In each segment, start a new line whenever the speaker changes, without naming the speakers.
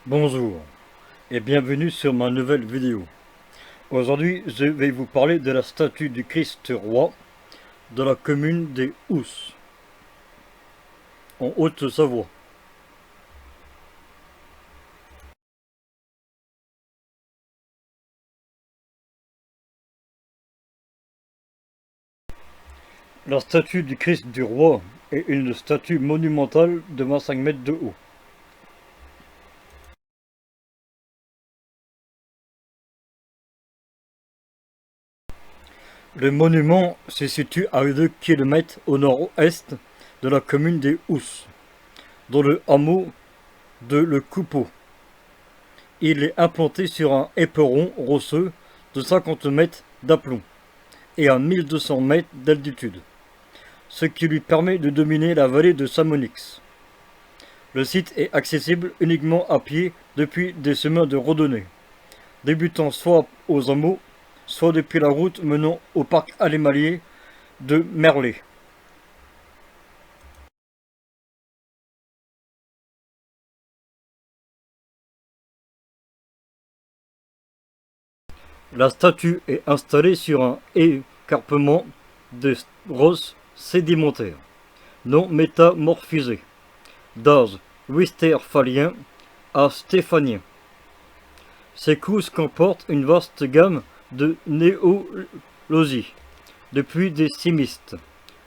Bonjour et bienvenue sur ma nouvelle vidéo. Aujourd'hui, je vais vous parler de la statue du Christ roi de la commune des Housses, en Haute-Savoie. La statue du Christ du roi est une statue monumentale de 25 mètres de haut. Le monument se situe à 2 km au nord-est de la commune des Housses, dans le hameau de Le Coupeau. Il est implanté sur un éperon rocheux de 50 mètres d'aplomb et à 1200 mètres d'altitude, ce qui lui permet de dominer la vallée de Chamonix. Le site est accessible uniquement à pied depuis des chemins de randonnée, débutant soit aux hameaux, soit depuis la route menant au parc animalier de Merlet. La statue est installée sur un écarpement de roches sédimentaires, non métamorphisées, d'âge westphalien à stéphanien. Ces couches comportent une vaste gamme de néologies, depuis des chimistes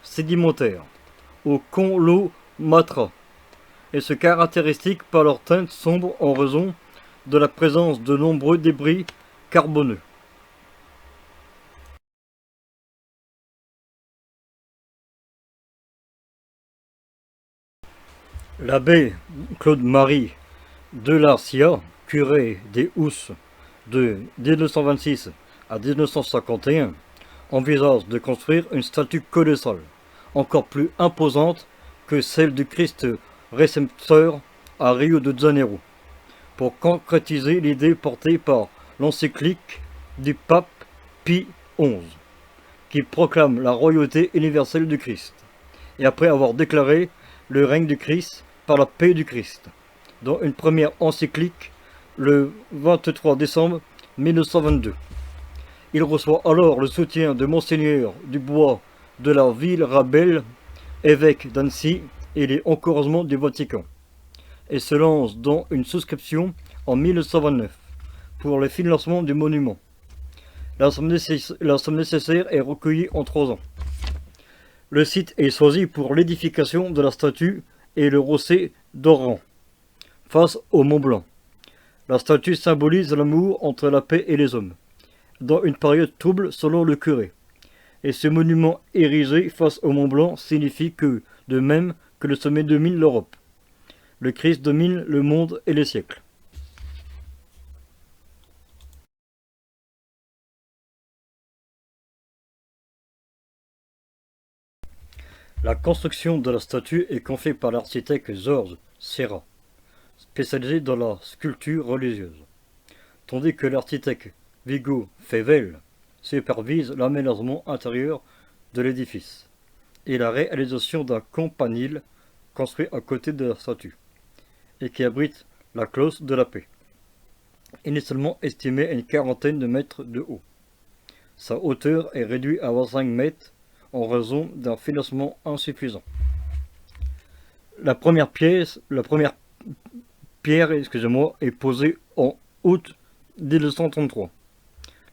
sédimentaires aux conglomérats, et se caractérisent par leur teinte sombre en raison de la présence de nombreux débris carboneux. L'abbé Claude-Marie Delarcia, curé des Housses de 1926 à 1951, envisage de construire une statue colossale, encore plus imposante que celle du Christ récepteur à Rio de Janeiro, pour concrétiser l'idée portée par l'encyclique du pape Pie XI, qui proclame la royauté universelle du Christ, et après avoir déclaré le règne du Christ par la paix du Christ, dans une première encyclique le 23 décembre 1922. Il reçoit alors le soutien de Monseigneur Dubois de la Ville-Rabel, évêque d'Annecy, et les encouragements du Vatican, et se lance dans une souscription en 1929 pour le financement du monument. La somme nécessaire est recueillie en 3 ans. Le site est choisi pour l'édification de la statue et le rocher d'Oran, face au Mont Blanc. La statue symbolise l'amour entre la paix et les hommes, dans une période trouble selon le curé. Et ce monument érigé face au Mont Blanc signifie que, de même que le sommet domine l'Europe, le Christ domine le monde et les siècles. La construction de la statue est confiée par l'architecte Georges Serra, spécialisé dans la sculpture religieuse, tandis que l'architecte Vigo Fevel supervise l'aménagement intérieur de l'édifice et la réalisation d'un campanile construit à côté de la statue et qui abrite la cloche de la paix, initialement estimée à une quarantaine de mètres de haut. Sa hauteur est réduite à 25 mètres en raison d'un financement insuffisant. La première pierre est posée en août 1933.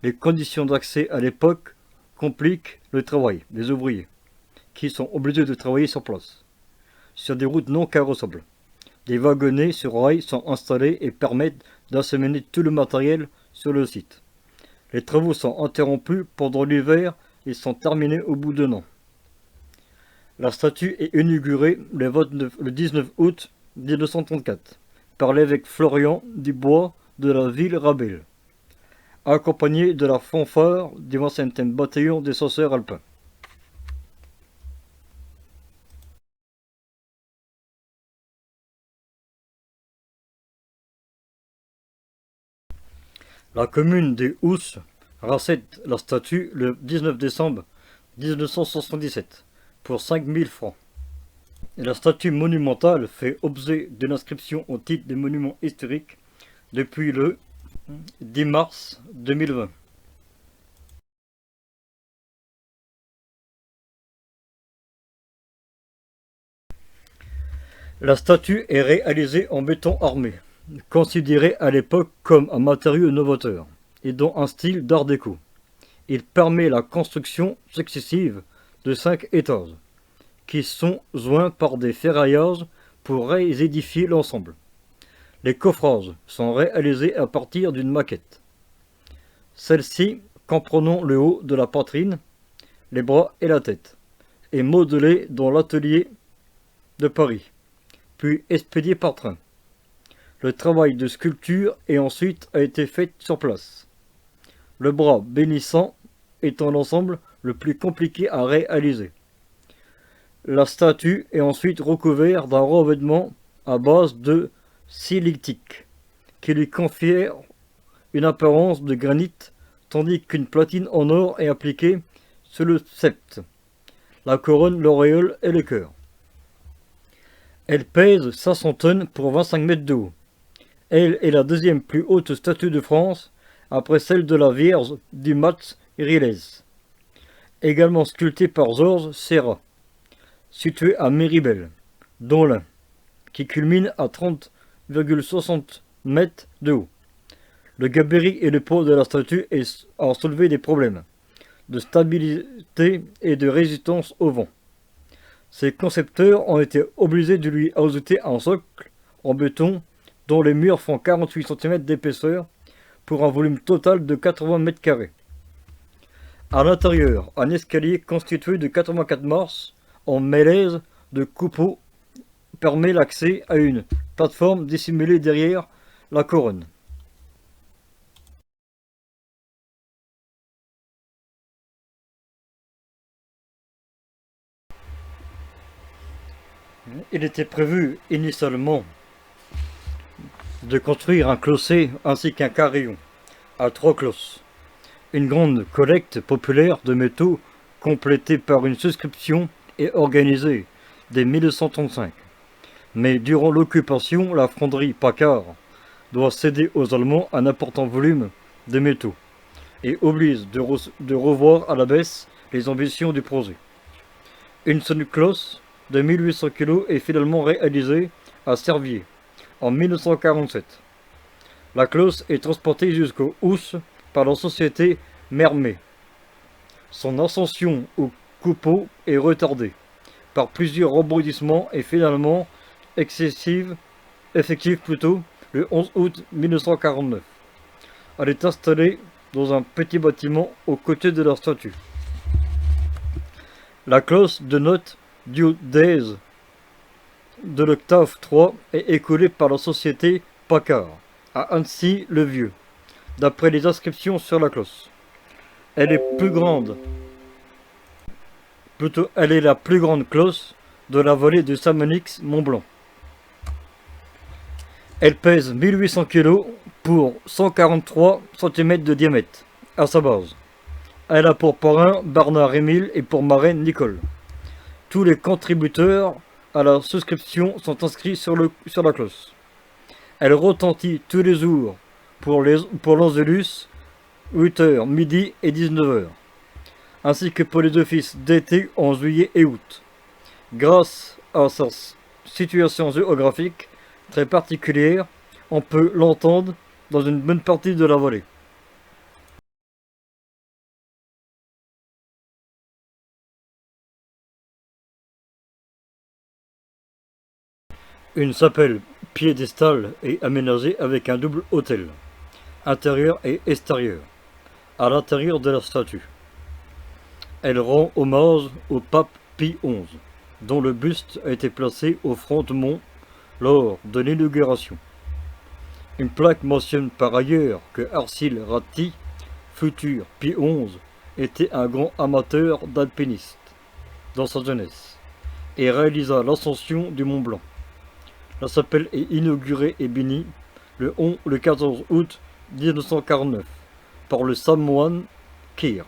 Les conditions d'accès à l'époque compliquent le travail des ouvriers, qui sont obligés de travailler sur place, sur des routes non carrossables. Des wagonnets sur rails sont installés et permettent d'acheminer tout le matériel sur le site. Les travaux sont interrompus pendant l'hiver et sont terminés au bout d'1 an. La statue est inaugurée le 19 août 1934 par l'évêque Florian Dubois de la Ville-Rabel, accompagné de la fanfare du 27e bataillon des chasseurs alpins. La commune des Housses rachète la statue le 19 décembre 1977 pour 5000 francs. Et la statue monumentale fait objet d'une inscription au titre des monuments historiques depuis le 10 mars 2020. La statue est réalisée en béton armé, considéré à l'époque comme un matériau novateur et dont un style d'art déco. Il permet la construction successive de 5 étages, qui sont joints par des ferraillages pour réédifier l'ensemble. Les coffrages sont réalisés à partir d'une maquette. Celle-ci, comprenant le haut de la poitrine, les bras et la tête, est modelée dans l'atelier de Paris, puis expédiée par train. Le travail de sculpture et ensuite a été fait sur place. Le bras bénissant étant l'ensemble le plus compliqué à réaliser. La statue est ensuite recouverte d'un revêtement à base de silictique, qui lui confère une apparence de granit, tandis qu'une platine en or est appliquée sur le septe, la couronne, l'auréole et le cœur. Elle pèse 500 tonnes pour 25 mètres de haut. Elle est la deuxième plus haute statue de France, après celle de la Vierge du Mat Riles, également sculptée par Georges Serra, située à Méribel, dans l'Ain, qui culmine à 30,60 mètres de haut. Le gabarit et le poids de la statue ont soulevé des problèmes de stabilité et de résistance au vent. Ses concepteurs ont été obligés de lui ajouter un socle en béton dont les murs font 48 cm d'épaisseur pour un volume total de 80 mètres carrés. À l'intérieur, un escalier constitué de 84 marches en mélèze de coupeaux permet l'accès à une plateforme dissimulée derrière la couronne. Il était prévu initialement de construire un clocher ainsi qu'un carillon à 3 cloches. Une grande collecte populaire de métaux complétée par une souscription est organisée dès 1935. Mais durant l'occupation, la fonderie Paccard doit céder aux Allemands un important volume de métaux et oblige de revoir à la baisse les ambitions du projet. Une seule cloche de 1800 kg est finalement réalisée à Servier en 1947. La cloche est transportée jusqu'aux Housses par la société Mermet. Son ascension au coupeau est retardée par plusieurs rebondissements et finalement effective le 11 août 1949. Elle est installée dans un petit bâtiment aux côtés de la statue. La cloche de notes diocèse de l'octave 3 est écoulée par la société Paccard à Annecy-le-Vieux, d'après les inscriptions sur la cloche. Elle est la plus grande cloche de la vallée de Saint-Manix-Mont-Blanc. Elle pèse 1800 kg pour 143 cm de diamètre à sa base. Elle a pour parrain Bernard-Émile et pour marraine Nicole. Tous les contributeurs à la souscription sont inscrits sur la cloche. Elle retentit tous les jours pour l'Angélus, 8h, midi et 19h, ainsi que pour les offices d'été en juillet et août. Grâce à sa situation géographique très particulière, on peut l'entendre dans une bonne partie de la vallée. Une chapelle piédestale est aménagée avec un double autel, intérieur et extérieur, à l'intérieur de la statue. Elle rend hommage au pape Pie XI, dont le buste a été placé au frontement lors de l'inauguration. Une plaque mentionne par ailleurs que Arcile Ratti, futur Pie XI, était un grand amateur d'alpinisme dans sa jeunesse et réalisa l'ascension du Mont Blanc. La chapelle est inaugurée et bénie le 14 août 1949 par le chanoine Kir.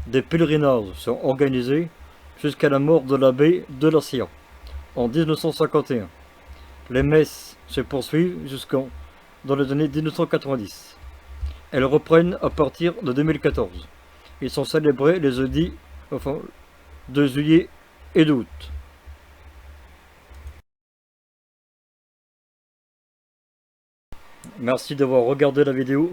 Des pèlerinages sont organisés jusqu'à la mort de l'abbé de la Sierra en 1951. Les messes se poursuivent jusqu'en dans les années 1990. Elles reprennent à partir de 2014. Ils sont célébrés les jeudis de juillet et d'août. Merci d'avoir regardé la vidéo.